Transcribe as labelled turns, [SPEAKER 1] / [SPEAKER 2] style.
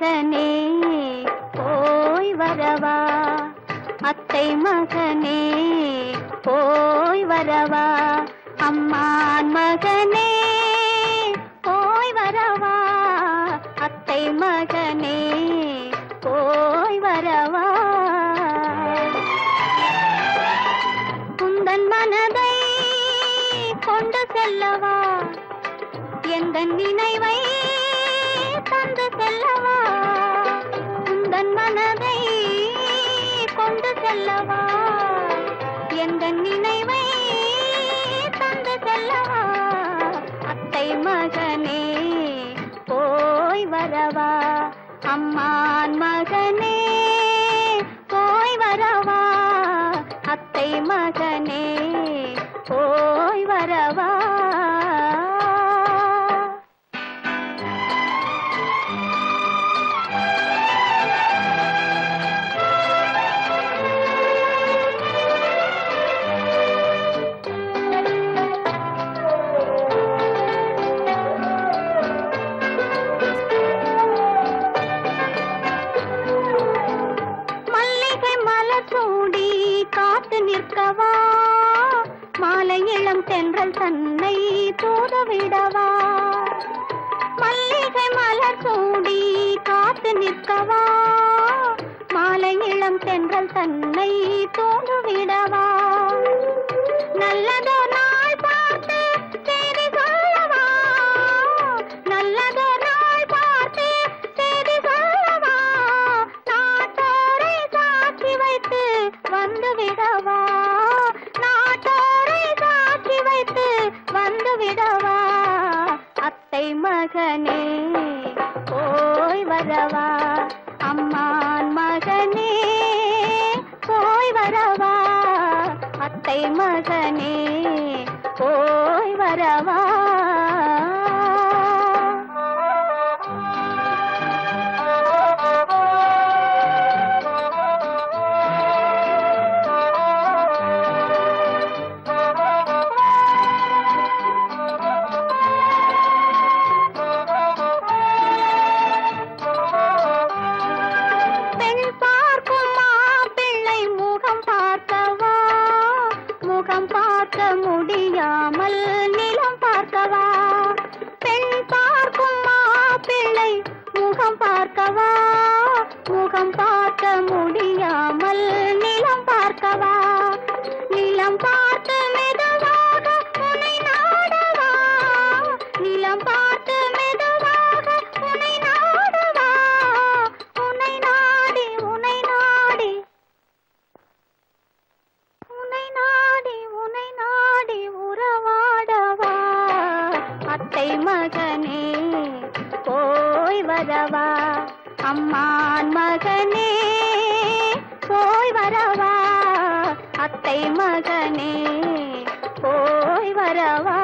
[SPEAKER 1] மகனே போய் வரவா, அத்தை மகனே போய் வரவா, அம்மான் மகனே போய் வரவா, அத்தை மகனே போய் வரவா. உந்தன் மனதை கொண்டு செல்லவா, எந்தன் நினைவை தந்து செல்லவா, உந்தன் மனதை கொண்டு செல்லவா, எந்தன் நினைவை தந்து செல்லவா, அத்தை மகனே போய் வரவா, அம்மான் மகனே போய் வரவா, அத்தை மகனே போய் வரவா. காத்து நிற்கவா, மாலை இளம் தென்றல் தன்னை தூதவிடவா, மல்லிகை மலர் சூடி காத்து நிற்கவா, மாலை இளம் தென்றல் தன்னை தூதவிடவா, நல்லதோ நாள் பார்த்து செய்தி சொல்லவா, நல்லதோ நாள் பார்த்து செய்தி சொல்லவா, நாட்டோரை சாட்சி வைத்து வந்து விடவா, நாட்டோரை சாட்சி வைத்து வந்து விடவா, அத்தை மகனே போய் வரவா, அம்மான் மகனே போய் வரவா, அத்தை மகனே போய் வரவா. முகம் பார்க்க முடியாமல் நிலம் பார்க்கவா, பெண் பார்க்கும் மாப்பிள்ளை முகம் பார்க்கவா, முகம் பார்க்க முடியாமல் நிலம் பார்க்கவா, நிலம் பார்த்து மெதுவாக உன்னை நாடவா, நிலம் பார்த்து மெதுவாக உன்னை நாடவா, உன்னை நாடி உன்னை நாடி உன்னை நாடி உன்னை நாடி உறவாடவா, அத்தை மகனே போய் வரவா, அம்மான் மகனே போய் வரவா, அத்தை மகனே போய் வரவா.